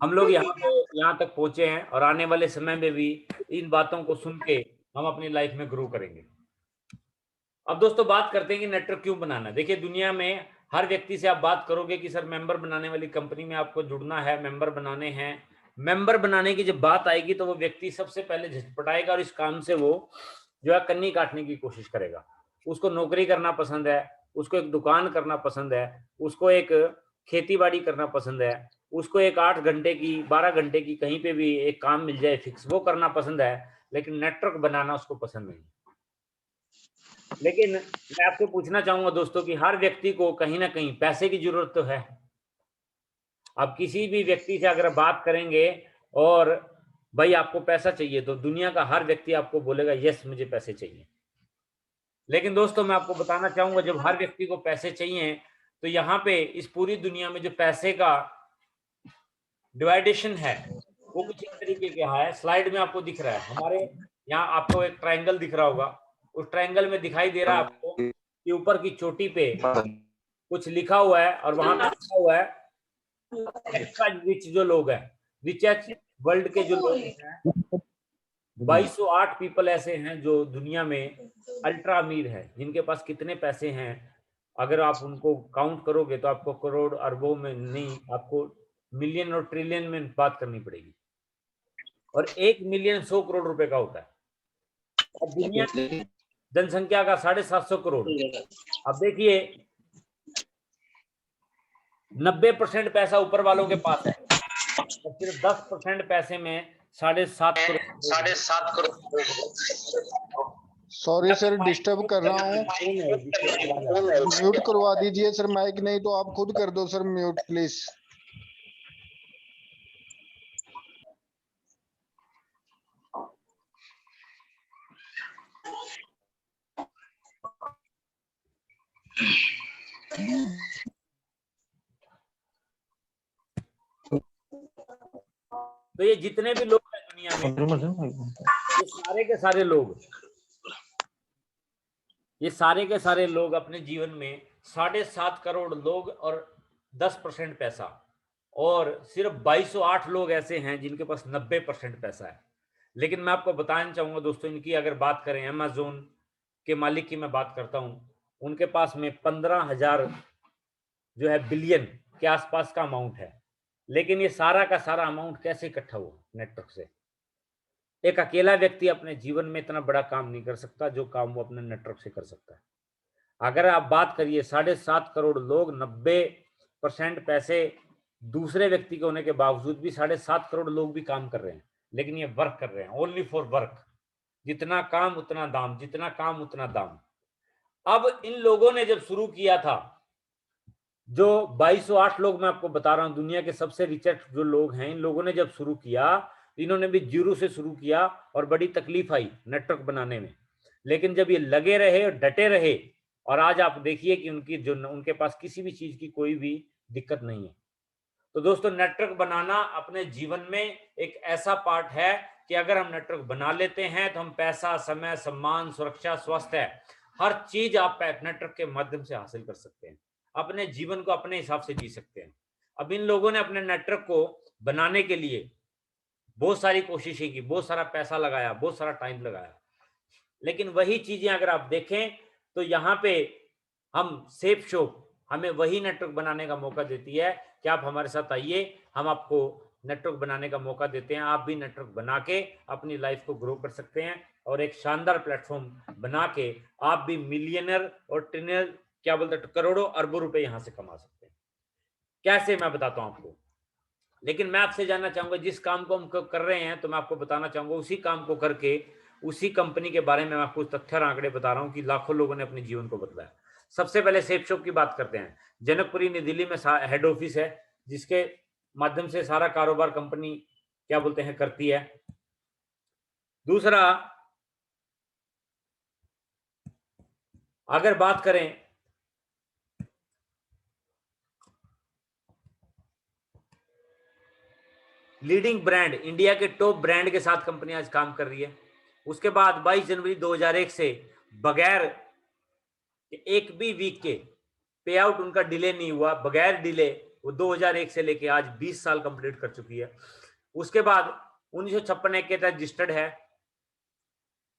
हम लोग यहाँ तक पहुंचे हैं और आने वाले समय में भी इन बातों को सुन के हम अपनी लाइफ में ग्रो करेंगे। अब दोस्तों बात करते हैं कि नेटवर्क क्यों बनाना है। देखिए दुनिया में हर व्यक्ति से आप बात करोगे कि सर मेंबर बनाने वाली कंपनी में आपको जुड़ना है, मेंबर बनाने हैं। मेंबर बनाने की जब बात आएगी तो वो व्यक्ति सबसे पहले झटपटाएगा और इस काम से वो जो है कन्नी काटने की कोशिश करेगा। उसको नौकरी करना पसंद है, उसको एक दुकान करना पसंद है, उसको एक खेती बाड़ी करना पसंद है, उसको एक 8 घंटे की 12 घंटे की कहीं पे भी एक काम मिल जाए फिक्स, वो करना पसंद है, लेकिन नेटवर्क बनाना उसको पसंद नहीं। लेकिन मैं आपसे पूछना चाहूंगा दोस्तों कि हर व्यक्ति को कहीं ना कहीं पैसे की जरूरत तो है। आप किसी भी व्यक्ति से अगर बात करेंगे और भाई आपको पैसा चाहिए तो दुनिया का हर व्यक्ति आपको बोलेगा यस मुझे पैसे चाहिए। लेकिन दोस्तों मैं आपको बताना चाहूंगा जब हर व्यक्ति को पैसे चाहिए तो यहाँ पे इस पूरी दुनिया में जो पैसे का डिवाइडेशन है वो कुछ इस तरीके का है। स्लाइड में आपको दिख रहा है, हमारे यहाँ आपको एक ट्रायंगल दिख रहा होगा। उस ट्रायंगल में दिखाई दे रहा है आपको कि ऊपर की चोटी पे कुछ लिखा हुआ है और वहां पे लिखा हुआ है एक्स्ट्रा रिच जो लोग हैं, रिचेस्ट वर्ल्ड के जो लोग हैं 2208 पीपल ऐसे हैं जो दुनिया में अल्ट्रा अमीर है, जिनके पास कितने पैसे हैं अगर आप उनको काउंट करोगे तो आपको करोड़ अरबों में नहीं, आपको मिलियन और ट्रिलियन में बात करनी पड़ेगी। और 1 मिलियन 100 करोड़ रुपए का होता है। अब दुनिया की जनसंख्या का 750 करोड़। अब देखिए 90% पैसा ऊपर वालों के पास है और सिर्फ 10% पैसे में 7.5 करोड़। सॉरी सर डिस्टर्ब कर रहा हूँ, म्यूट करवा दीजिए सर माइक, नहीं तो आप खुद कर दो सर म्यूट प्लीज। तो ये जितने भी लोग हैं दुनिया में, ये सारे के सारे लोग, ये सारे के सारे लोग अपने जीवन में 7.5 करोड़ लोग और 10% पैसा, और सिर्फ 2208 लोग ऐसे हैं जिनके पास 90% पैसा है। लेकिन मैं आपको बताना चाहूंगा दोस्तों, इनकी अगर बात करें, अमेज़न के मालिक की मैं बात करता हूं, उनके पास में 15,000 जो है बिलियन के आसपास का अमाउंट है। लेकिन ये सारा का सारा अमाउंट कैसे इकट्ठा हुआ? नेटवर्क से। एक अकेला व्यक्ति अपने जीवन में इतना बड़ा काम नहीं कर सकता जो काम वो अपने नेटवर्क से कर सकता है। अगर आप बात करिए 7.5 करोड़ लोग, 90% पैसे दूसरे व्यक्ति के होने के बावजूद भी 7.5 करोड़ लोग भी काम कर रहे हैं, लेकिन ये वर्क कर रहे हैं ओनली फॉर वर्क। जितना काम उतना दाम, जितना काम उतना दाम। अब इन लोगों ने जब शुरू किया था, जो 2208 लोग मैं आपको बता रहा हूं दुनिया के सबसे रिचेस्ट जो लोग हैं, इन लोगों ने जब शुरू किया, इन्होंने भी जीरो से शुरू किया और बड़ी तकलीफ आई नेटवर्क बनाने में। लेकिन जब ये लगे रहे और डटे रहे, और आज आप देखिए कि उनके पास किसी भी चीज की कोई भी दिक्कत नहीं है। तो दोस्तों नेटवर्क बनाना अपने जीवन में एक ऐसा पार्ट है कि अगर हम नेटवर्क बना लेते हैं तो हम पैसा, समय, सम्मान, सुरक्षा, स्वास्थ्य, हर चीज आप नेटवर्क के माध्यम से हासिल कर सकते हैं। अपने जीवन को अपने हिसाब से जी सकते हैं। अब इन लोगों ने अपने नेटवर्क को बनाने के लिए बहुत सारी कोशिशें की, बहुत सारा पैसा लगाया, बहुत सारा टाइम लगाया, लेकिन वही चीजें अगर आप देखें तो यहाँ पे हम सेफ शॉप हमें वही नेटवर्क बनाने का मौका देती है कि आप हमारे साथ आइए, हम आपको नेटवर्क बनाने का मौका देते हैं। आप भी नेटवर्क बना के अपनी लाइफ को ग्रो कर सकते हैं और एक शानदार प्लेटफॉर्म बना के आप भी मिलियनर और ट्रिलियनर, क्या बोलते हैं, करोड़ों अरबों रुपए यहां से कमा सकते हैं। कैसे, मैं बताता हूं आपको। लेकिन मैं आपसे जानना चाहूंगा, जिस काम को हम कर रहे हैं तो मैं आपको बताना चाहूंगा उसी काम को करके, उसी कंपनी के बारे में मैं आपको तथ्य और आंकड़े बता रहा हूं कि लाखों लोगों ने अपने जीवन को बदला है। सबसे पहले सेफ शॉप की बात करते हैं। जनकपुरी नई दिल्ली में हेड ऑफिस है, जिसके माध्यम से सारा कारोबार कंपनी क्या बोलते हैं करती है। दूसरा, अगर बात करें लीडिंग ब्रांड, इंडिया के टॉप ब्रांड के साथ कंपनी आज काम कर रही है। उसके बाद 22 जनवरी 2001 से बगैर एक भी वीक के पे आउट उनका डिले नहीं हुआ, बगैर डिले वो 2001 से लेके आज 20 साल कंप्लीट कर चुकी है। उसके बाद 1956 एक्ट के तहत रजिस्टर्ड है।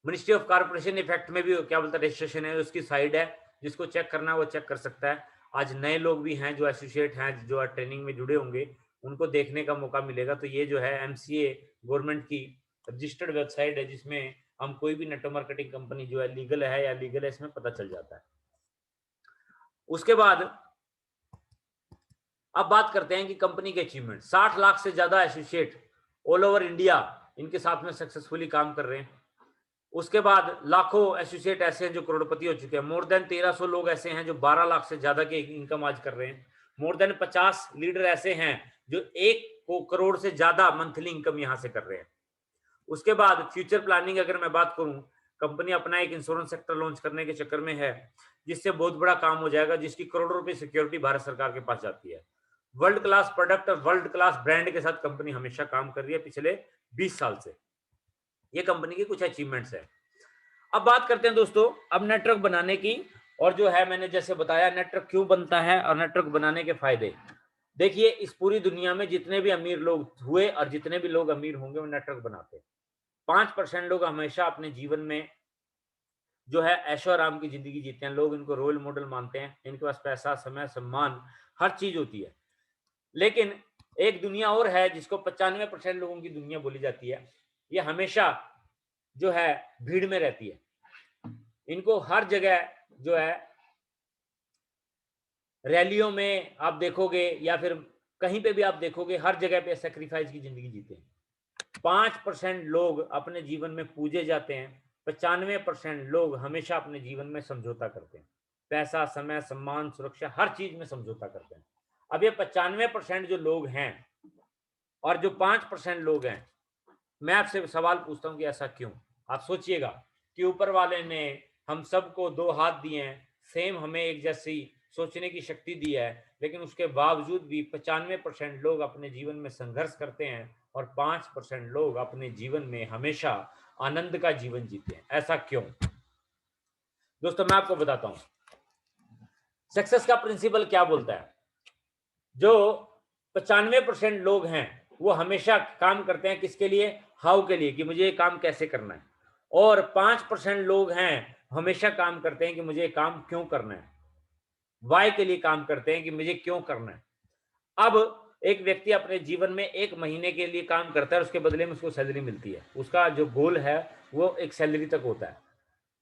मिनिस्ट्री ऑफ कॉर्पोरेशन इफेक्ट में भी क्या बोलता है रजिस्ट्रेशन है, उसकी साइड है, जिसको चेक करना है वो चेक कर सकता है। आज नए लोग भी हैं जो एसोसिएट हैं, जो ट्रेनिंग में जुड़े होंगे, उनको देखने का मौका मिलेगा। तो ये जो है एमसीए गवर्नमेंट की रजिस्टर्ड वेबसाइट है, जिसमें हम कोई भी नेटवर्क मार्केटिंग कंपनी जो है लीगल है या लीगल है इसमें पता चल जाता है। उसके बाद अब बात करते हैं कि कंपनी के अचीवमेंट। 60 लाख से ज्यादा एसोसिएट ऑल ओवर इंडिया इनके साथ में सक्सेसफुली काम कर रहे हैं। उसके बाद लाखों एसोसिएट ऐसे हैं जो करोड़पति हो चुके हैं। मोर देन 1300 लोग ऐसे हैं जो 12 लाख से ज्यादा की इनकम आज कर रहे हैं। मोर देन 50 लीडर ऐसे हैं जो 1 करोड़ से ज्यादा मंथली इनकम यहां से कर रहे हैं। उसके बाद फ्यूचर प्लानिंग अगर मैं बात करूं, कंपनी अपना एक इंश्योरेंस सेक्टर लॉन्च करने के चक्कर में है, जिससे बहुत बड़ा काम हो जाएगा, जिसकी करोड़ों रुपए सिक्योरिटी भारत सरकार के पास जाती है। वर्ल्ड क्लास प्रोडक्ट और वर्ल्ड क्लास ब्रांड के साथ कंपनी हमेशा काम कर रही है पिछले 20 साल से। ये कंपनी की कुछ अचीवमेंट्स है। अब बात करते हैं दोस्तों अब नेटवर्क बनाने की, और जो है मैंने जैसे बताया नेटवर्क क्यों बनता है और नेटवर्क बनाने के फायदे। देखिए इस पूरी दुनिया में जितने भी अमीर लोग हुए और जितने भी लोग अमीर होंगे वो नेटवर्क बनाते हैं। 5% लोग हमेशा अपने जीवन में जो है ऐशो आराम की जिंदगी जीते हैं। लोग इनको रोल मॉडल मानते हैं, इनके पास पैसा, समय, सम्मान, हर चीज होती है। लेकिन एक दुनिया और है जिसको 95% लोगों की दुनिया बोली जाती है। ये हमेशा जो है भीड़ में रहती है। इनको हर जगह जो है रैलियों में आप देखोगे या फिर कहीं पे भी आप देखोगे, हर जगह पे सैक्रिफाइस की जिंदगी जीते हैं। 5% लोग अपने जीवन में पूजे जाते हैं। 95% लोग हमेशा अपने जीवन में समझौता करते हैं। पैसा, समय, सम्मान, सुरक्षा, हर चीज में समझौता करते हैं। अब ये 95% जो लोग हैं और जो 5% लोग हैं, मैं आपसे सवाल पूछता हूं कि ऐसा क्यों? आप सोचिएगा कि ऊपर वाले ने हम सबको 2 हाथ दिए हैं, सेम हमें एक जैसी सोचने की शक्ति दी है, लेकिन उसके बावजूद भी 95% लोग अपने जीवन में संघर्ष करते हैं और 5% लोग अपने जीवन में हमेशा आनंद का जीवन जीते हैं। ऐसा क्यों? दोस्तों मैं आपको बताता हूं, सक्सेस का प्रिंसिपल क्या बोलता है। जो 95% लोग हैं वो हमेशा काम करते हैं किसके लिए? हाउ के लिए, कि मुझे ये काम कैसे करना है। और 5% लोग हैं हमेशा काम करते हैं कि मुझे ये काम क्यों करना है, वाई के लिए काम करते हैं कि मुझे क्यों करना है। अब एक व्यक्ति अपने जीवन में 1 महीने के लिए काम करता है, उसके बदले में उसको सैलरी मिलती है। उसका जो गोल है वो एक सैलरी तक होता है।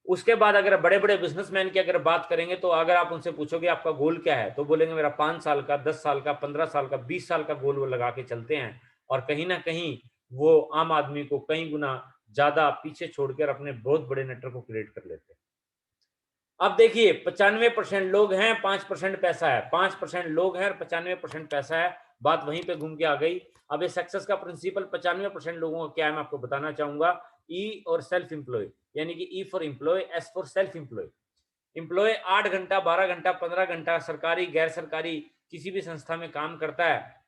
उसके बाद अगर बड़े बड़े बिजनेसमैन की अगर बात करेंगे, तो अगर आप उनसे पूछोगे आपका गोल क्या है, तो बोलेंगे मेरा 5 साल का, 10 साल का, 15 साल का, 20 साल का गोल वो लगा के चलते हैं। और कहीं ना कहीं वो आम आदमी को कई गुना ज्यादा पीछे छोड़कर अपने बहुत बड़े नेटवर्क को क्रिएट कर लेते हैं। अब देखिए 95% लोग हैं, 5% पैसा है। 5% लोग हैं और 95% पैसा है। बात वहीं पे घूम के आ गई। अब ये सक्सेस का प्रिंसिपल 95% लोगों का क्या है मैं आपको बताना चाहूंगा। ई और सेल्फ एम्प्लॉय, यानी कि E for employ, S for self employ. Employ 8 घंटा, 12 घंटा, 15 घंटा सरकारी गैर सरकारी किसी भी संस्था में काम करता है,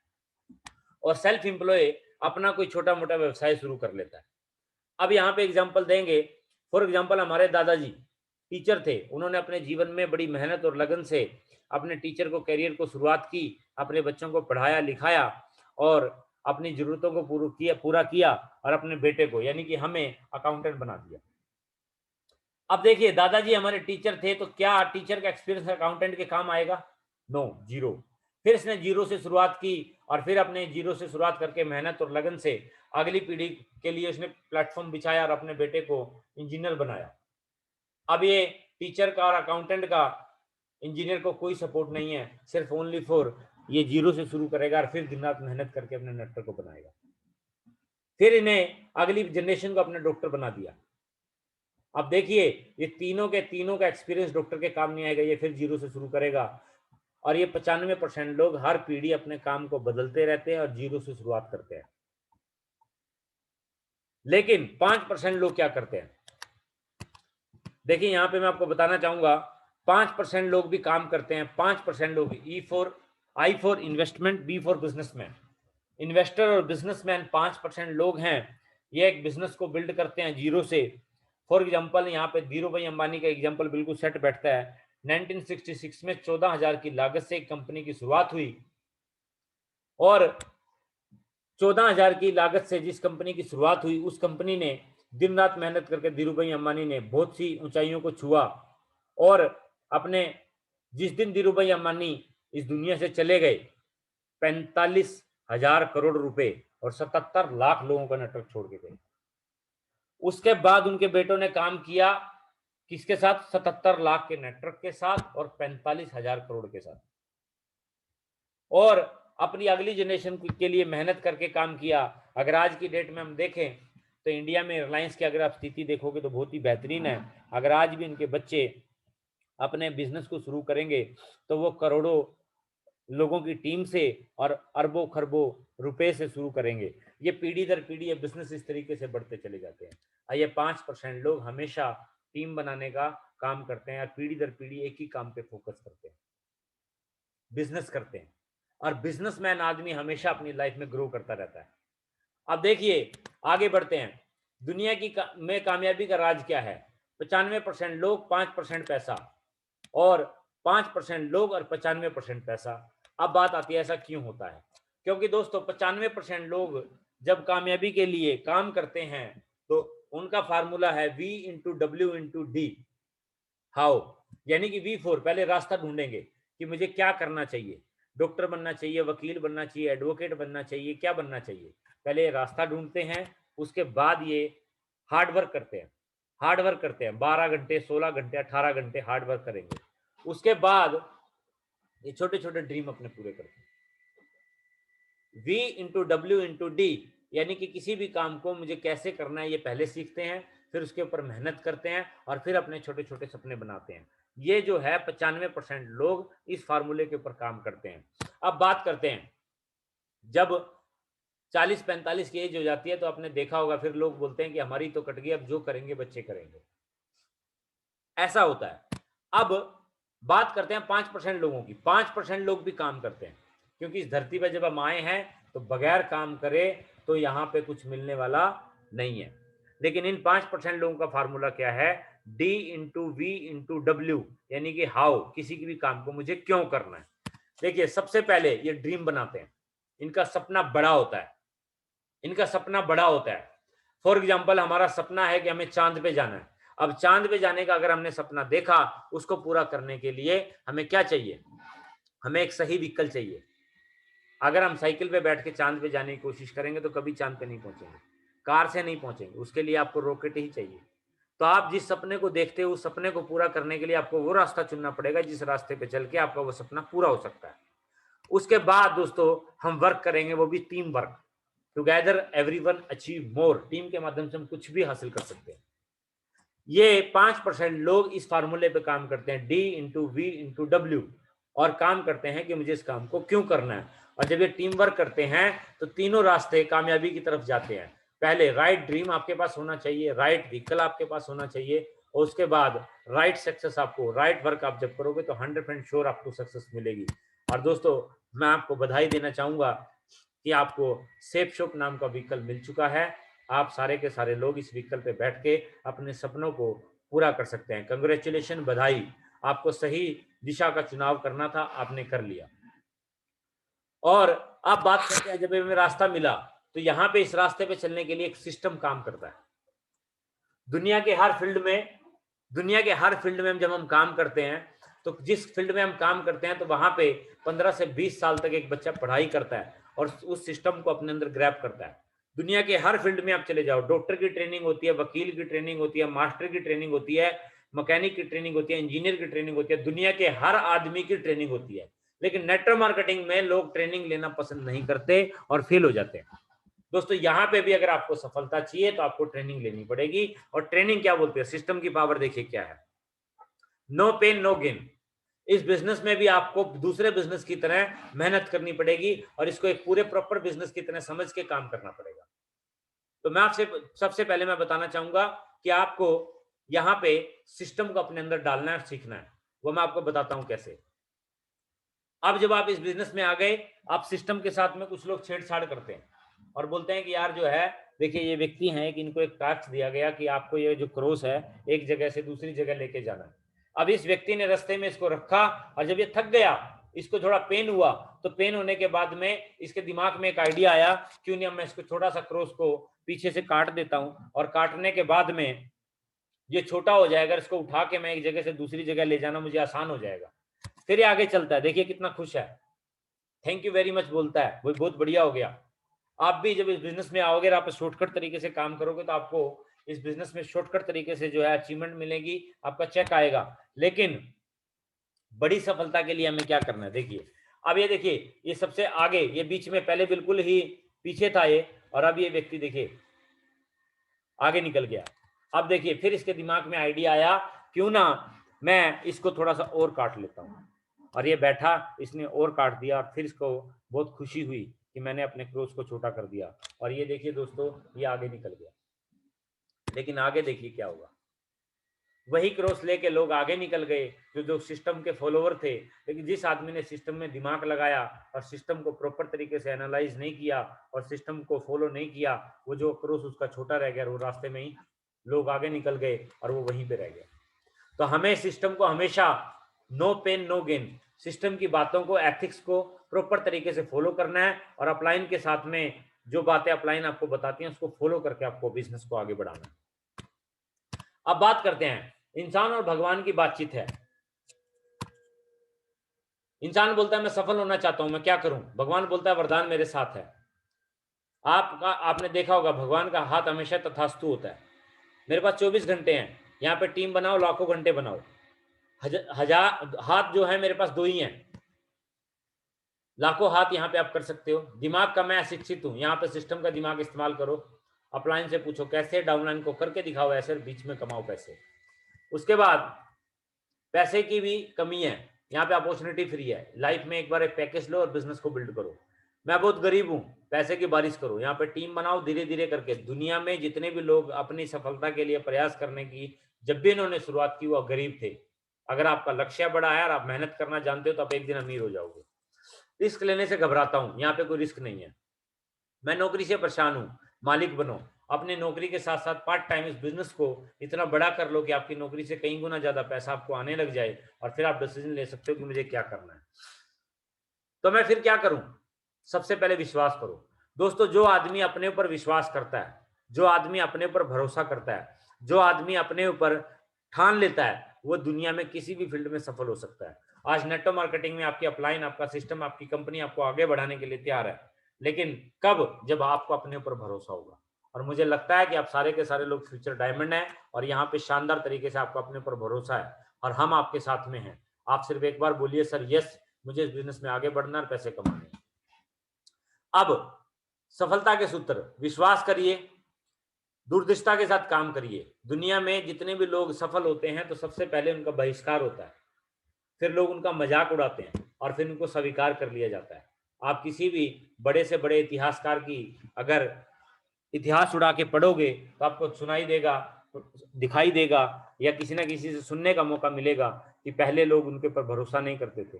और सेल्फ एम्प्लॉय अपना कोई छोटा मोटा व्यवसाय शुरू कर लेता है। अब यहाँ पे एग्जाम्पल देंगे। फॉर एग्जाम्पल हमारे दादाजी टीचर थे। उन्होंने अपने जीवन में बड़ी मेहनत और लगन से अपने टीचर को करियर को शुरुआत की, अपने बच्चों को पढ़ाया लिखाया और अपनी जरूरतों को पूरा किया और अपने बेटे को यानी कि हमें अकाउंटेंट बना दिया। अब देखिए दादाजी हमारे टीचर थे, तो क्या टीचर का एक्सपीरियंस अकाउंटेंट के काम आएगा? No, zero. फिर इसने जीरो से शुरुआत की और फिर अपने जीरो से शुरुआत करके मेहनत और लगन से अगली पीढ़ी के लिए उसने प्लेटफॉर्म बिछाया और अपने बेटे को इंजीनियर बनाया। अब ये टीचर का और अकाउंटेंट का इंजीनियर को कोई सपोर्ट नहीं है, सिर्फ ओनली फॉर ये जीरो से शुरू करेगा और फिर दिन रात मेहनत करके अपने नेटवर्क को बनाएगा। फिर इन्हें अगली जनरेशन को अपने डॉक्टर बना दिया। अब देखिए ये तीनों के तीनों का एक्सपीरियंस डॉक्टर के काम नहीं आएगा, ये फिर जीरो से शुरू करेगा। और ये 95% लोग हर पीढ़ी अपने काम को बदलते रहते हैं और जीरो से शुरुआत करते हैं। लेकिन 5% लोग क्या करते हैं? देखिए यहां पे मैं आपको बताना चाहूंगा, 5% लोग भी काम करते हैं। 5% लोग, I for investment, B for businessman. Investor और बिजनेसमैन 5% लोग हैं। ये एक बिजनेस को बिल्ड करते हैं जीरो से। फॉर एग्जाम्पल यहाँ पे धीरू भाई अंबानी का एग्जाम्पल बिल्कुल सेट बैठता है। 1966 में 14,000 की लागत से एक कंपनी की शुरुआत हुई और 14,000 की लागत से जिस कंपनी की शुरुआत हुई, उस कंपनी ने दिन रात मेहनत करके धीरूभाई अंबानी ने बहुत सी ऊंचाइयों को छुआ, और अपने जिस दिन धीरूभाई अंबानी इस दुनिया से चले गए, 45,000 करोड़ रुपए और 77 लाख लोगों का नेटवर्क छोड़ के गए। उसके बाद उनके बेटों ने काम किया किसके साथ? 77 लाख के नेटवर्क के साथ और 45,000 करोड़ के साथ, और अपनी अगली जनरेशन के लिए मेहनत करके काम किया। अगर आज की डेट में हम देखें तो इंडिया में रिलायंस की अगर आप स्थिति देखोगे तो बहुत ही बेहतरीन है। अगर आज भी उनके बच्चे अपने बिजनेस को शुरू करेंगे तो वो करोड़ों लोगों की टीम से और अरबों खरबों रुपए से शुरू करेंगे। ये पीढ़ी दर पीढ़ी ये बिजनेस इस तरीके से बढ़ते चले जाते हैं। ये 5% लोग हमेशा टीम बनाने का काम करते हैं और पीढ़ी दर पीढ़ी एक ही काम पे फोकस करते हैं, बिजनेस करते हैं, और बिजनेसमैन आदमी हमेशा अपनी लाइफ में ग्रो करता रहता है। अब देखिए आगे बढ़ते हैं। दुनिया की में कामयाबी का राज क्या है? 95% लोग, 5% पैसा, और 5% लोग और 95% पैसा। अब बात आती है ऐसा क्यों होता है? क्योंकि दोस्तों 95% लोग जब कामयाबी के लिए काम करते हैं तो उनका फार्मूला है V/W/D, हाउ, यानी कि V4, पहले रास्ता ढूंढेंगे कि मुझे क्या करना चाहिए। डॉक्टर बनना चाहिए, वकील बनना चाहिए, एडवोकेट बनना चाहिए, क्या बनना चाहिए? पहले रास्ता ढूंढते हैं, उसके बाद ये हार्ड वर्क करते हैं। हार्ड वर्क करते हैं 12 घंटे, 16 घंटे, 18 घंटे हार्ड वर्क करेंगे। उसके बाद ये छोटे छोटे ड्रीम अपने पूरे करते हैं। V/W/D, यानी कि किसी भी काम को मुझे कैसे करना है ये पहले सीखते हैं, फिर उसके ऊपर मेहनत करते हैं और फिर अपने छोटे छोटे सपने बनाते हैं। ये जो है 95% लोग इस फार्मूले के ऊपर काम करते हैं। अब बात करते हैं, जब 40-45 की एज हो जाती है तो आपने देखा होगा फिर लोग बोलते हैं कि हमारी तो कट गई, अब जो करेंगे बच्चे करेंगे, ऐसा होता है। अब बात करते हैं 5% लोगों की। 5% लोग भी काम करते हैं, क्योंकि इस धरती पर जब हम आए हैं तो बगैर काम करे तो यहाँ पे कुछ मिलने वाला नहीं है। लेकिन इन 5% लोगों का फार्मूला क्या है? D/V/W, यानी कि हाउ, किसी की भी काम को मुझे क्यों करना है। देखिए सबसे पहले ये ड्रीम बनाते हैं, इनका सपना बड़ा होता है, इनका सपना बड़ा होता है। फॉर एग्जाम्पल हमारा सपना है कि हमें चांद पे जाना है। अब चांद पे जाने का अगर हमने सपना देखा, उसको पूरा करने के लिए हमें क्या चाहिए? हमें एक सही व्हीकल चाहिए। अगर हम साइकिल पे बैठ के चांद पे जाने की कोशिश करेंगे तो कभी चांद पे नहीं पहुंचेंगे, कार से नहीं पहुंचेंगे, उसके लिए आपको रॉकेट ही चाहिए। तो आप जिस सपने को देखते हो उस सपने को पूरा करने के लिए आपको वो रास्ता चुनना पड़ेगा जिस रास्ते पे चल के आपका वो सपना पूरा हो सकता है। उसके बाद दोस्तों हम वर्क करेंगे, वो भी team work. Together everyone achieve more, team के माध्यम से हम कुछ भी हासिल कर सकते हैं। ये 5% लोग इस फार्मूले पे काम करते हैं, D/V/W, और काम करते हैं कि मुझे इस काम को क्यों करना है। और जब ये टीम वर्क करते हैं तो तीनों रास्ते कामयाबी की तरफ जाते हैं। पहले राइट ड्रीम आपके पास होना चाहिए, राइट व्हीकल आपके पास होना चाहिए, और उसके बाद राइट सक्सेस। आपको राइट वर्क आप जब करोगे तो 100% श्योर आपको सक्सेस मिलेगी। और दोस्तों मैं आपको बधाई देना चाहूंगा कि आपको सेफ शॉप नाम का व्हीकल मिल चुका है। आप सारे के सारे लोग इस व्हीकल पे बैठ के अपने सपनों को पूरा कर सकते हैं। कंग्रेचुलेशन, बधाई, आपको सही दिशा का चुनाव करना था, आपने कर लिया। और आप बात करते हैं जब हमें रास्ता मिला तो यहाँ पे इस रास्ते पे चलने के लिए एक सिस्टम काम करता है। दुनिया के हर फील्ड में जब हम काम करते हैं तो जिस फील्ड में हम काम करते हैं तो वहां पे 15 से 20 साल तक एक बच्चा पढ़ाई करता है और उस सिस्टम को अपने अंदर ग्रैब करता है। दुनिया के हर फील्ड में आप चले जाओ, डॉक्टर की ट्रेनिंग होती है, वकील की ट्रेनिंग होती है, मास्टर की ट्रेनिंग होती है, मैकेनिक की ट्रेनिंग होती है, इंजीनियर की ट्रेनिंग होती है, दुनिया के हर आदमी की ट्रेनिंग होती है। लेकिन नेटवर्क मार्केटिंग में लोग ट्रेनिंग लेना पसंद नहीं करते और फेल हो जाते हैं। दोस्तों यहाँ पे भी अगर आपको सफलता चाहिए तो आपको ट्रेनिंग लेनी पड़ेगी। और ट्रेनिंग क्या बोलते हैं? सिस्टम की पावर देखिए क्या है, नो पेन नो गेन। इस बिजनेस में भी आपको दूसरे बिजनेस की तरह मेहनत करनी पड़ेगी और इसको एक पूरे प्रॉपर बिजनेस की तरह समझ के काम करना पड़ेगा। तो मैं आपसे सबसे पहले मैं बताना चाहूंगा कि आपको यहाँ पे सिस्टम को अपने अंदर डालना है और सीखना है। वो मैं आपको बताता हूं कैसे। अब जब आप इस बिजनेस में आ गए, आप सिस्टम के साथ में कुछ लोग छेड़छाड़ करते हैं और बोलते हैं कि यार जो है देखिए ये व्यक्ति हैं कि इनको एक टास्क दिया गया कि आपको ये जो क्रॉस है एक जगह से दूसरी जगह लेके जाना है। अब इस व्यक्ति ने रास्ते में इसको रखा और जब ये थक गया इसको थोड़ा पेन हुआ, तो पेन होने के बाद में इसके दिमाग में एक आइडिया आया, क्यों नहीं मैं इसको छोटा सा क्रॉस को पीछे से काट देता हूं, और काटने के बाद में ये छोटा हो जाएगा, इसको उठा के मैं एक जगह से दूसरी जगह ले जाना मुझे आसान हो जाएगा। फिर ये आगे चलता है, देखिए कितना खुश है, थैंक यू वेरी मच बोलता है, वो बहुत बढ़िया हो गया। आप भी जब इस बिजनेस में आओगे और आप शॉर्टकट तरीके से काम करोगे, तो आपको इस बिजनेस में शॉर्टकट तरीके से जो है अचीवमेंट मिलेगी, आपका चेक आएगा। लेकिन बड़ी सफलता के लिए हमें क्या करना है, देखिए अब ये देखिए, ये सबसे आगे, ये बीच में पहले बिल्कुल ही पीछे था ये, और अब ये व्यक्ति देखिए आगे निकल गया। अब देखिए फिर इसके दिमाग में आइडिया आया, क्यों ना मैं इसको थोड़ा सा और काट लेता हूँ, और ये बैठा, इसने और काट दिया, और फिर इसको बहुत खुशी हुई कि मैंने अपने क्रॉस को छोटा कर दिया, और ये देखिए दोस्तों ये आगे निकल गया। लेकिन आगे देखिए क्या होगा, वही क्रॉस लेके लोग आगे निकल गए जो सिस्टम के फॉलोवर थे। लेकिन जिस आदमी ने सिस्टम में दिमाग लगाया और सिस्टम को प्रॉपर तरीके से एनालाइज नहीं किया और सिस्टम को फॉलो नहीं किया, वो जो क्रॉस उसका छोटा रह गया, वो रास्ते में ही लोग आगे निकल गए और वो वहीं पे रह गया। तो हमें सिस्टम को हमेशा no pain no gain, system की बातों को, एथिक्स को प्रॉपर तरीके से फॉलो करना है, और अपलाइन के साथ में जो बातें अपलाइन आपको बताती हैं उसको फॉलो करके आपको बिजनेस को आगे बढ़ाना है। अब बात करते हैं, इंसान और भगवान की बातचीत है। इंसान बोलता है मैं सफल होना चाहता हूं, मैं क्या करूं? भगवान बोलता है वरदान मेरे साथ है। आपने देखा होगा भगवान का हाथ हमेशा तथास्तु होता है। मेरे पास 24 घंटे हैं, यहाँ पे टीम बनाओ, लाखों घंटे बनाओ, हजार हाथ जो है मेरे पास 2 ही हैं, लाखों हाथ यहाँ पे आप कर सकते हो। दिमाग का मैं अशिक्षित हूँ, यहाँ पे सिस्टम का दिमाग इस्तेमाल करो। अपलाइन से पूछो कैसे, डाउनलाइन को करके दिखाओ ऐसे, बीच में कमाओ पैसे। उसके बाद पैसे की भी कमी है, यहाँ पे अपॉर्चुनिटी फ्री है। लाइफ में एक बार एक पैकेज लो और बिजनेस को बिल्ड करो। मैं बहुत गरीब हूँ, पैसे की बारिश करो, यहाँ पे टीम बनाओ, धीरे धीरे करके। दुनिया में जितने भी लोग अपनी सफलता के लिए प्रयास करने की, जब भी इन्होंने शुरुआत की, वो गरीब थे। अगर आपका लक्ष्य बड़ा है और आप मेहनत करना जानते हो, तो आप एक दिन अमीर हो जाओगे। रिस्क लेने से घबराता हूँ, यहाँ पे कोई रिस्क नहीं है। मैं नौकरी से परेशान हूँ, मालिक बनो। अपनी नौकरी के साथ साथ पार्ट टाइम इस बिजनेस को इतना बड़ा कर लो कि आपकी नौकरी से कई गुना ज्यादा पैसा आपको आने लग जाए, और फिर आप डिसीजन ले सकते हो कि मुझे क्या करना है। तो मैं फिर क्या करूं? सबसे पहले विश्वास करो दोस्तों। जो आदमी अपने ऊपर विश्वास करता है, जो आदमी अपने ऊपर भरोसा करता है, जो आदमी अपने ऊपर ठान लेता है, वो दुनिया में किसी भी फील्ड में सफल हो सकता है। आज नेटवर्क मार्केटिंग में आपकी अपलाइन, आपका सिस्टम, आपकी कंपनी आपको आगे बढ़ाने के लिए तैयार है। लेकिन कब? जब आपको अपने ऊपर भरोसा होगा। और मुझे लगता है कि आप सारे के सारे लोग फ्यूचर डायमंड हैं, और यहाँ पे शानदार तरीके से आपको अपने ऊपर भरोसा है, और हम आपके साथ में हैं। आप सिर्फ एक बार बोलिए सर यस, मुझे इस बिजनेस में आगे बढ़ना और पैसे कमाने। अब सफलता के सूत्र, विश्वास करिए, दूरदृष्टता के साथ काम करिए। दुनिया में जितने भी लोग सफल होते हैं, तो सबसे पहले उनका बहिष्कार होता है, फिर लोग उनका मजाक उड़ाते हैं, और फिर उनको स्वीकार कर लिया जाता है। आप किसी भी बड़े से बड़े इतिहासकार की अगर इतिहास उड़ा के पढ़ोगे, तो आपको सुनाई देगा, दिखाई देगा, या किसी ना किसी से सुनने का मौका मिलेगा कि पहले लोग उनके ऊपर भरोसा नहीं करते थे,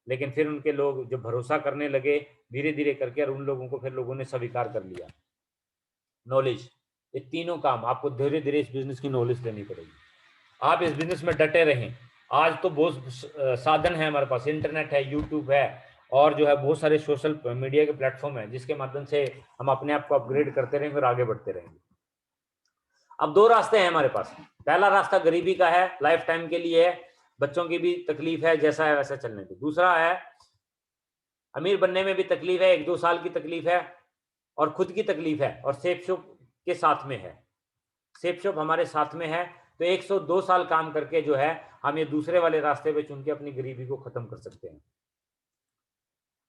लेकिन फिर उनके लोग जब भरोसा करने लगे धीरे धीरे करके, और उन लोगों को फिर लोगों ने स्वीकार कर लिया। नॉलेज, ये तीनों काम आपको धीरे धीरे इस बिजनेस की नॉलेज लेनी पड़ेगी। आप इस बिजनेस में डटे रहें। आज तो बहुत साधन है हमारे पास, इंटरनेट है, यूट्यूब है, और जो है बहुत सारे सोशल मीडिया के प्लेटफॉर्म है, जिसके माध्यम से हम अपने आप को अपग्रेड करते रहेंगे और आगे बढ़ते रहेंगे। अब 2 रास्ते हैं हमारे पास। पहला रास्ता गरीबी का है, लाइफ टाइम के लिए है, बच्चों की भी तकलीफ है, जैसा है वैसा चलने की। दूसरा है अमीर बनने में भी तकलीफ है, 1-2 साल की तकलीफ है, और खुद की तकलीफ है, और सेफ शॉप के साथ में है। सेफ शॉप हमारे साथ में है, तो 102 साल काम करके जो है हम ये दूसरे वाले रास्ते पे चुन के अपनी गरीबी को खत्म कर सकते हैं।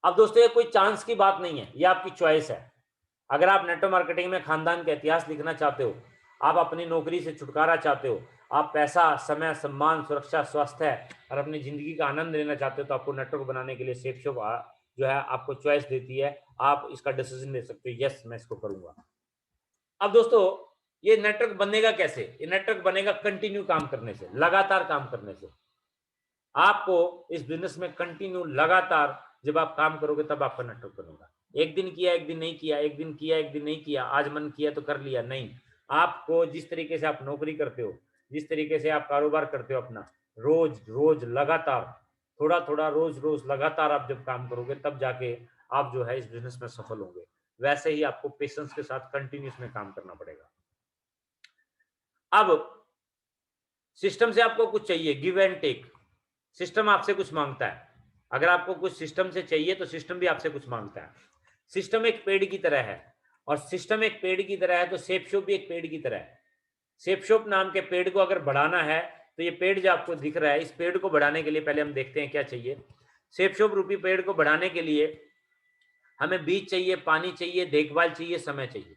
अब दोस्तों ये कोई चांस की बात नहीं है, ये आपकी चॉइस है। अगर आप नेटवर्क मार्केटिंग में खानदान का इतिहास लिखना चाहते हो, आप अपनी नौकरी से छुटकारा चाहते हो, आप पैसा, समय, सम्मान, सुरक्षा, स्वास्थ्य और अपनी जिंदगी का आनंद लेना चाहते हो, तो आपको नेटवर्क बनाने के लिए सेफ शॉप जो है आपको चॉइस देती है। आप इसका डिसीजन ले सकते हो, यस मैं इसको करूंगा। अब दोस्तों ये नेटवर्क बनेगा कैसे? ये नेटवर्क बनेगा कंटिन्यू काम करने से, लगातार काम करने से। आपको इस बिजनेस में कंटिन्यू लगातार जब आप काम करोगे, तब आपका नेटवर्क बनेगा। एक दिन किया, एक दिन नहीं किया, एक दिन किया, एक दिन नहीं किया, आज मन किया तो कर लिया, नहीं। आपको जिस तरीके से आप नौकरी करते हो, जिस तरीके से आप कारोबार करते हो अपना, रोज रोज लगातार थोड़ा थोड़ा रोज रोज लगातार आप जब काम करोगे तब जाके आप जो है इस बिजनेस में सफल होंगे। वैसे ही आपको पेशेंस के साथ कंटिन्यूस में काम करना पड़ेगा। अब सिस्टम से आपको कुछ चाहिए, गिव एंड टेक। सिस्टम आपसे कुछ मांगता है। अगर आपको कुछ सिस्टम से चाहिए तो सिस्टम भी आपसे कुछ मांगता है। सिस्टम एक पेड़ की तरह है, और सिस्टम एक पेड़ की तरह है तो सेप शॉप भी एक पेड़ की तरह है। सेप शॉप नाम के पेड़ को अगर बढ़ाना है तो ये पेड़ जो आपको दिख रहा है, इस पेड़ को बढ़ाने के लिए पहले हम देखते हैं क्या चाहिए। सेप शॉप रूपी पेड़ को बढ़ाने के लिए हमें बीज चाहिए, पानी चाहिए, देखभाल चाहिए, समय चाहिए।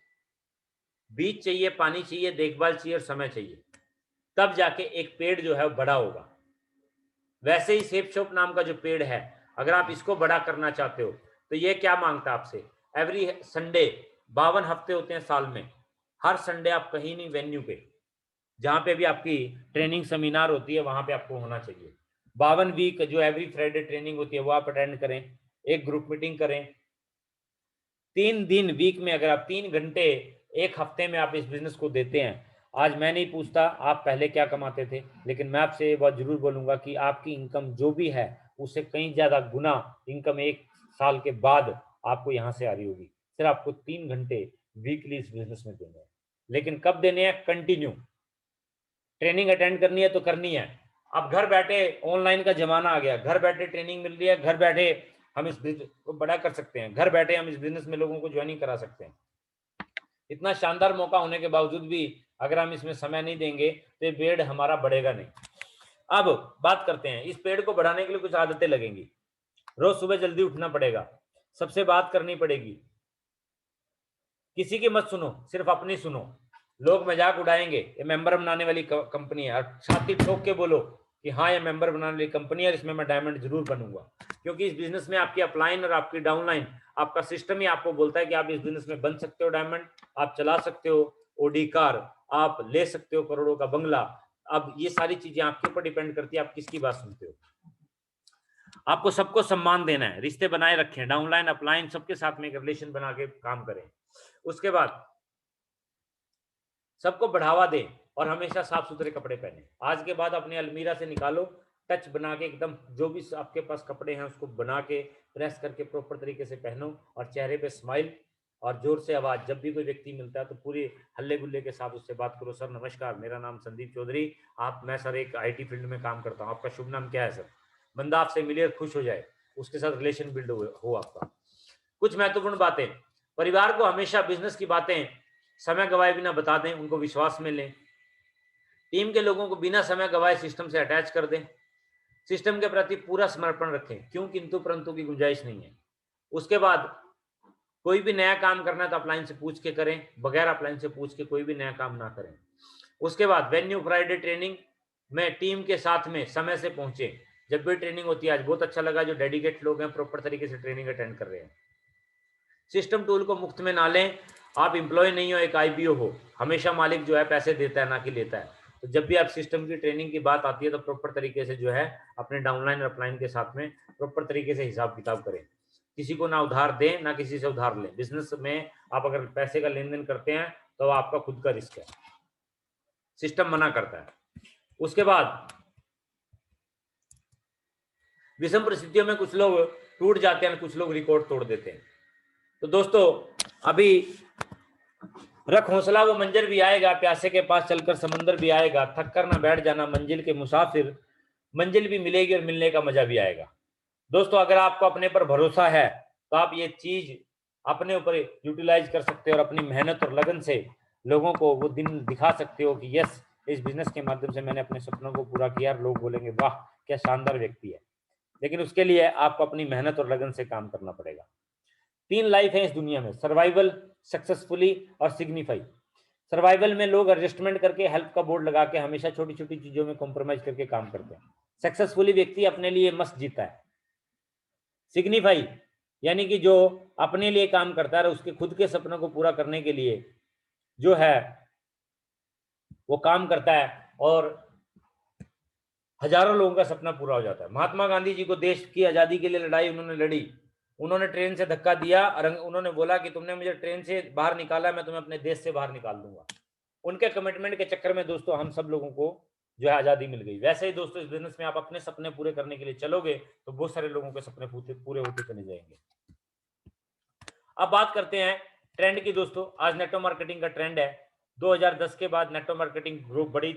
बीज चाहिए, पानी चाहिए, देखभाल चाहिए और समय चाहिए, तब जाके एक पेड़ जो है बड़ा होगा। वैसे ही सेप शॉप नाम का जो पेड़ है, अगर आप इसको बड़ा करना चाहते हो तो ये क्या मांगता है आपसे, एवरी संडे, 52 हफ्ते होते हैं साल में, हर संडे आप कहीं नहीं वेन्यू पे, जहां पे भी आपकी ट्रेनिंग सेमिनार होती है वहां पे आपको होना चाहिए। 52 वीक जो एवरी फ्राइडे ट्रेनिंग होती है वो आप अटेंड करें, एक ग्रुप मीटिंग करें। 3 दिन वीक में, अगर आप 3 घंटे एक हफ्ते में आप इस बिजनेस को देते हैं। आज मैं नहीं पूछता आप पहले क्या कमाते थे, लेकिन मैं आपसे ये बात जरूर बोलूंगा कि आपकी इनकम जो भी है उससे कहीं ज्यादा गुना इनकम 1 साल के बाद आपको यहाँ से आ रही होगी। सिर्फ आपको 3 घंटे वीकली इस बिजनेस में देने हैं, लेकिन कब देने हैं, कंटिन्यू। ट्रेनिंग अटेंड करनी है तो करनी है। अब घर बैठे ऑनलाइन का जमाना आ गया, घर बैठे ट्रेनिंग मिल रही है, घर बैठे हम इस बिजनेस को बड़ा कर सकते हैं, घर बैठे हम इस बिजनेस में लोगों को ज्वाइनिंग करा सकते हैं। इतना शानदार मौका होने के बावजूद भी अगर हम इसमें समय नहीं देंगे तो ये पेड़ हमारा बढ़ेगा नहीं। अब बात करते हैं, इस पेड़ को बढ़ाने के लिए कुछ आदतें लगेंगी। रोज सुबह जल्दी उठना पड़ेगा, सबसे बात करनी पड़ेगी, किसी की मत सुनो, सिर्फ अपनी सुनो। लोग मजाक उड़ाएंगे, ये मेंबर बनाने वाली कंपनी है, और छाती ठोक के बोलो कि हाँ ये मेंबर बनाने वाली कंपनी है, इसमें मैं डायमंड जरूर बनूंगा। क्योंकि इस बिजनेस में आपकी अपलाइन और आपकी डाउनलाइन, आपका सिस्टम ही आपको बोलता है कि आप इस बिजनेस में बन सकते हो डायमंड, आप चला सकते हो ओडी कार, आप ले सकते हो करोड़ों का बंगला। अब ये सारी चीजें आपके ऊपर डिपेंड करती है आप किसकी बात सुनते हो। आपको सबको सम्मान देना है, रिश्ते बनाए रखें, डाउनलाइन अपलाइन सबके साथ में एक रिलेशन बना के काम करें। उसके बाद सबको बढ़ावा दें और हमेशा साफ सुथरे कपड़े पहने। आज के बाद अपने अलमीरा से निकालो, टच बना के एकदम, जो भी आपके पास कपड़े हैं उसको बना के प्रेस करके प्रॉपर तरीके से पहनो, और चेहरे पे स्माइल और जोर से आवाज। जब भी कोई व्यक्ति मिलता है तो पूरे हल्ले गुल्ले के साथ उससे बात करो। सर नमस्कार, मेरा नाम संदीप चौधरी, मैं सर एक IT फील्ड में काम करता हूँ, आपका शुभ नाम क्या है सर। बंदा आपसे मिले और खुश हो जाए, उसके साथ रिलेशन बिल्ड हो आपका। कुछ महत्वपूर्ण बातें, परिवार को हमेशा बिजनेस की बातें समय गवाए बिना बता दें, उनको विश्वास में लें। टीम के लोगों को बिना समय गवाए सिस्टम से अटैच कर दें। सिस्टम के प्रति पूरा समर्पण रखें, क्यों किंतु परंतु की गुंजाइश नहीं है। उसके बाद कोई भी नया काम करना है तो अपलाइन से पूछ के करें, बगैर अपलाइन से पूछ के कोई भी नया काम ना करें। उसके बाद वेन्यू फ्राइडे ट्रेनिंग में टीम के साथ में समय से पहुंचे। जब भी ट्रेनिंग होती है, आज बहुत अच्छा लगा जो डेडिकेट लोग हैं प्रॉपर तरीके से ट्रेनिंग अटेंड कर रहे हैं। सिस्टम टूल को मुफ्त में ना लें, आप एम्प्लॉय नहीं हो, एक IPO हो, हमेशा मालिक जो है पैसे देता है ना कि लेता है। तो जब भी आप सिस्टम की ट्रेनिंग की बात आती है तो प्रॉपर तरीके से जो है अपने डाउनलाइन और अपलाइन के साथ में प्रॉपर तरीके से हिसाब किताब करें। किसी को ना उधार दें ना किसी से उधार लें। बिजनेस में आप अगर पैसे का लेन देन करते हैं तो आपका खुद का रिस्क है, सिस्टम मना करता है। उसके बाद विषम परिस्थितियों में कुछ लोग टूट जाते हैं, कुछ लोग रिकॉर्ड तोड़ देते हैं। तो दोस्तों अभी रख हौसला, वो मंजर भी आएगा, प्यासे के पास चलकर समंदर भी आएगा, थक कर ना बैठ जाना मंजिल के मुसाफिर, मंजिल भी मिलेगी और मिलने का मजा भी आएगा। दोस्तों अगर आपको अपने पर भरोसा है तो आप ये चीज अपने ऊपर यूटिलाइज कर सकते हो और अपनी मेहनत और लगन से लोगों को वो दिन दिखा सकते हो कि यस, इस बिजनेस के माध्यम से मैंने अपने सपनों को पूरा किया। लोग बोलेंगे वाह क्या शानदार व्यक्ति है। लेकिन उसके लिए आपको अपनी मेहनत और लगन से काम करना पड़ेगा। 3 लाइफ है इस दुनिया में, सर्वाइवल, सक्सेसफुली और सिग्निफाई। सर्वाइवल में लोग एडजस्टमेंट करके, हेल्प का बोर्ड लगा के, हमेशा छोटी छोटी चीजों में कॉम्प्रोमाइज करके काम करते हैं। सक्सेसफुली व्यक्ति अपने लिए मस्त जीता है। सिग्निफाई यानी कि जो अपने लिए काम करता है, उसके खुद के सपनों को पूरा करने के लिए जो है वो काम करता है और हजारों लोगों का सपना पूरा हो जाता है। महात्मा गांधी जी को देश की आजादी के लिए लड़ाई उन्होंने लड़ी। उन्होंने ट्रेन से धक्का दिया और उन्होंने बोला कि तुमने मुझे ट्रेन से बाहर निकाला, मैं तुम्हें अपने देश से बाहर निकाल दूंगा। उनके कमिटमेंट के चक्कर में दोस्तों हम सब लोगों को जो है आज़ादी मिल गई। वैसे ही दोस्तों इस बिजनेस में आप अपने सपने पूरे करने के लिए चलोगे तो बहुत सारे लोगों के सपने पूरे होते चले जाएंगे। अब बात करते हैं ट्रेंड की दोस्तों। आज नेटवर्क मार्केटिंग का ट्रेंड है। 2010 के बाद नेटवर्क मार्केटिंग ग्रो बड़ी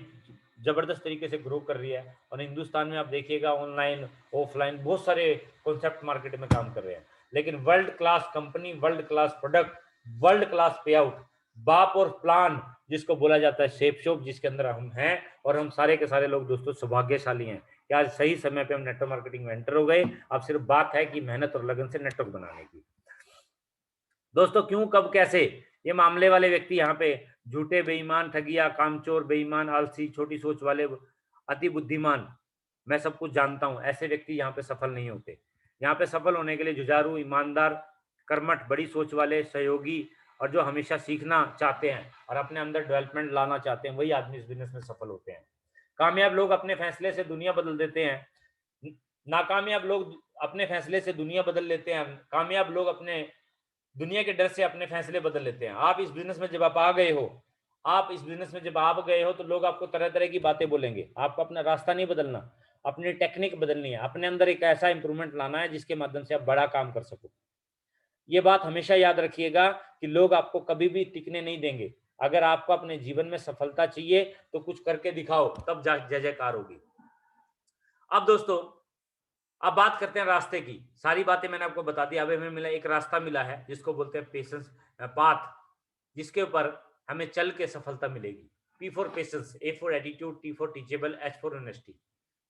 जबरदस्त तरीके से ग्रो कर रही है और हिंदुस्तान में आप देखिएगा ऑनलाइन ऑफलाइन बहुत सारे कॉन्सेप्ट मार्केट में काम कर रहे हैं। लेकिन world class company, world class product, world class पे आउट, बाप और प्लान जिसको बोला जाता है शेप शॉप, जिसके अंदर हम हैं और हम सारे के सारे लोग दोस्तों सौभाग्यशाली हैं कि आज सही समय पे हम नेटवर्क मार्केटिंग में एंटर हो गए। अब सिर्फ बात है कि मेहनत और लगन से नेटवर्क बनाने की। दोस्तों क्यों, कब, कैसे, ये मामले वाले व्यक्ति यहाँ पे झूठे, बेईमान, ठगिया, कामचोर, बेईमान, आलसी, छोटी सोच वाले, अति बुद्धिमान, मैं सब कुछ जानता हूं, ऐसे व्यक्ति यहाँ पे सफल नहीं होते। यहाँ पे सफल होने के लिए जुझारू, ईमानदार, कर्मठ, बड़ी सोच वाले, सहयोगी और जो हमेशा सीखना चाहते हैं और अपने अंदर डेवलपमेंट लाना चाहते हैं, वही आदमी इस बिजनेस में सफल होते हैं। कामयाब लोग अपने फैसले से दुनिया बदल देते हैं। नाकामयाब लोग अपने फैसले से दुनिया बदल लेते हैं। कामयाब लोग अपने दुनिया के डर से अपने फैसले बदल लेते हैं। आप इस बिजनेस में जब आप आ गए हो, आप इस बिजनेस में जब आप गए हो तो लोग आपको तरह तरह की बातें बोलेंगे। आपको अपना रास्ता नहीं बदलना, अपनी टेक्निक बदलनी है, अपने अंदर एक ऐसा इंप्रूवमेंट लाना है जिसके माध्यम से आप बड़ा काम कर सको। ये बात हमेशा याद रखिएगा कि लोग आपको कभी भी टिकने नहीं देंगे। अगर आपको अपने जीवन में सफलता चाहिए तो कुछ करके दिखाओ, तब जय जयकार होगी। अब दोस्तों अब बात करते हैं रास्ते की। सारी बातें मैंने आपको बता दी। अब हमें मिला एक रास्ता मिला है जिसको बोलते हैं पेशेंस पाथ, जिसके ऊपर हमें चल के सफलता मिलेगी। P for patience, A for attitude, T for teachable, H for honesty.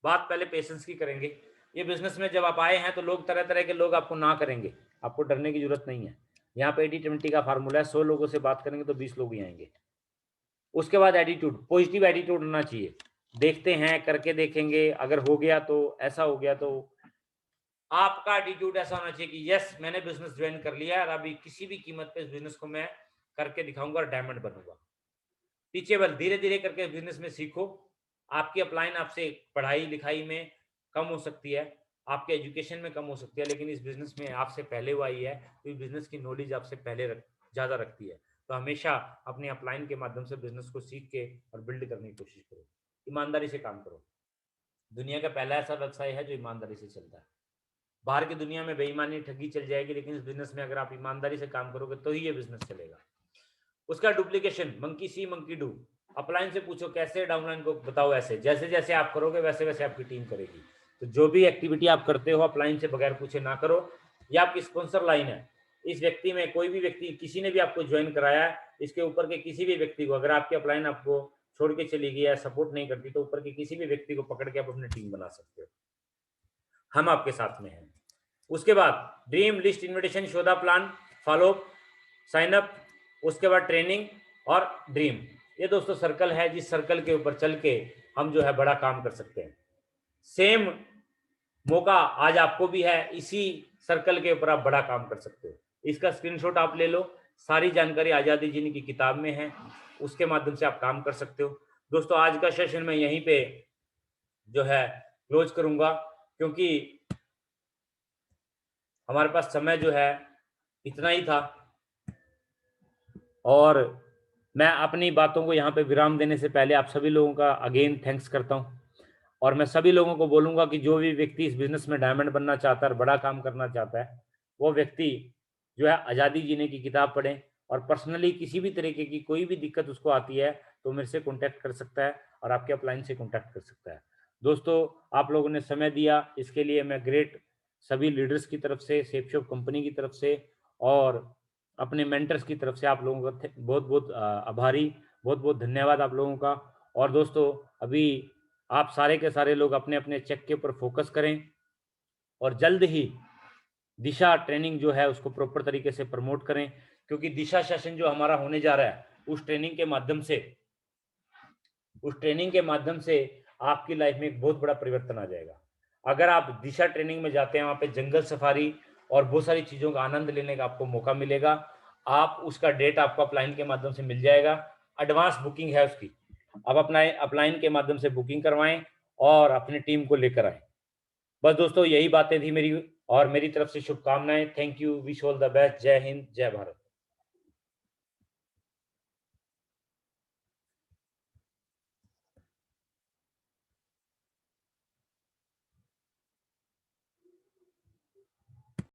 बात पहले पेशेंस की करेंगे। ये बिजनेस में जब आप आए हैं तो लोग तरह तरह के लोग आपको ना करेंगे, आपको डरने की जरूरत नहीं है। यहाँ पे 80-20 का फार्मूला है, 100 लोगों से बात करेंगे तो 20 लोग ही आएंगे। उसके बाद एटीट्यूड, पॉजिटिव एटीट्यूड होना चाहिए। देखते हैं, करके देखेंगे, अगर हो गया तो ऐसा हो गया तो आपका एटीट्यूड ऐसा होना चाहिए कि यस मैंने बिजनेस ज्वाइन कर लिया है और अभी किसी भी कीमत पे इस बिजनेस को मैं करके दिखाऊंगा और डायमंड बनूंगा। टीचेबल, धीरे धीरे करके बिजनेस में सीखो। आपकी अपलाइन आपसे पढ़ाई लिखाई में कम हो सकती है, आपके एजुकेशन में कम हो सकती है, लेकिन इस बिजनेस में आपसे पहले वो आई है तो इस बिजनेस की नॉलेज आपसे पहले ज़्यादा रखती है। तो हमेशा अपनी अपलाइन के माध्यम से बिजनेस को सीख के और बिल्ड करने की कोशिश करो। ईमानदारी से काम करो। दुनिया का पहला ऐसा व्यवसाय है जो ईमानदारी से चलता है। बाहर की दुनिया में बेईमानी, ठगी चल जाएगी, लेकिन इस बिजनेस में अगर आप ईमानदारी से काम करोगे तो ही ये बिजनेस चलेगा। उसका duplication, monkey C monkey do. Upline से पूछो कैसे, डाउनलाइन को बताओ ऐसे। जैसे जैसे आप करोगे वैसे वैसे आपकी टीम करेगी। तो जो भी एक्टिविटी आप करते हो अपलाइन से बगैर पूछे ना करो। ये आपकी स्पॉन्सर लाइन है। इस व्यक्ति में कोई भी व्यक्ति, किसी ने भी आपको ज्वाइन कराया है, इसके ऊपर के किसी भी व्यक्ति को, अगर आपकी अपलाइन आपको छोड़ के चली गई है, सपोर्ट नहीं करती, तो ऊपर के किसी भी व्यक्ति को पकड़ के आप अपनी टीम बना सकते हो। हम आपके साथ में हैं। उसके बाद ड्रीम लिस्ट, इन्विटेशन, शोधा प्लान, फॉलो, साइन अप, उसके बाद ट्रेनिंग और ड्रीम। ये दोस्तों सर्कल है, जिस सर्कल के ऊपर चल के हम जो है बड़ा काम कर सकते हैं। सेम मौका आज आपको भी है, इसी सर्कल के ऊपर आप बड़ा काम कर सकते हो। इसका स्क्रीनशॉट आप ले लो। सारी जानकारी आजादी जी की किताब में है, उसके माध्यम से आप काम कर सकते हो। दोस्तों आज का सेशन मैं यहीं पे जो है क्लोज करूंगा, क्योंकि हमारे पास समय जो है इतना ही था और मैं अपनी बातों को यहाँ पे विराम देने से पहले आप सभी लोगों का अगेन थैंक्स करता हूँ। और मैं सभी लोगों को बोलूँगा कि जो भी व्यक्ति इस बिजनेस में डायमंड बनना चाहता है और बड़ा काम करना चाहता है, वो व्यक्ति जो है आज़ादी जीने की किताब पढ़ें और पर्सनली किसी भी तरीके की कोई भी दिक्कत उसको आती है तो मेरे से कॉन्टैक्ट कर सकता है और आपके अपलाइन से कॉन्टैक्ट कर सकता है। दोस्तों आप लोगों ने समय दिया, इसके लिए मैं ग्रेट सभी लीडर्स की तरफ से, शेप शॉप कंपनी की तरफ से और अपने मेंटर्स की तरफ से आप लोगों का बहुत बहुत आभारी, बहुत बहुत धन्यवाद आप लोगों का। और दोस्तों अभी आप सारे के सारे लोग अपने अपने चेक के ऊपर फोकस करें और जल्द ही दिशा ट्रेनिंग जो है उसको प्रॉपर तरीके से प्रमोट करें, क्योंकि दिशा सेशन जो हमारा होने जा रहा है उस ट्रेनिंग के माध्यम से आपकी लाइफ में एक बहुत बड़ा परिवर्तन आ जाएगा। अगर आप दिशा ट्रेनिंग में जाते हैं, वहाँ पे जंगल सफारी और बहुत सारी चीज़ों का आनंद लेने का आपको मौका मिलेगा। आप उसका डेट आपको अपलाइन के माध्यम से मिल जाएगा, एडवांस बुकिंग है उसकी। आप अपना अपलाइन के माध्यम से बुकिंग करवाएं और अपनी टीम को लेकर आएं। बस दोस्तों यही बातें थी मेरी, और मेरी तरफ से शुभकामनाएं। Thank you, wish all the best. जय हिंद, जय भारत।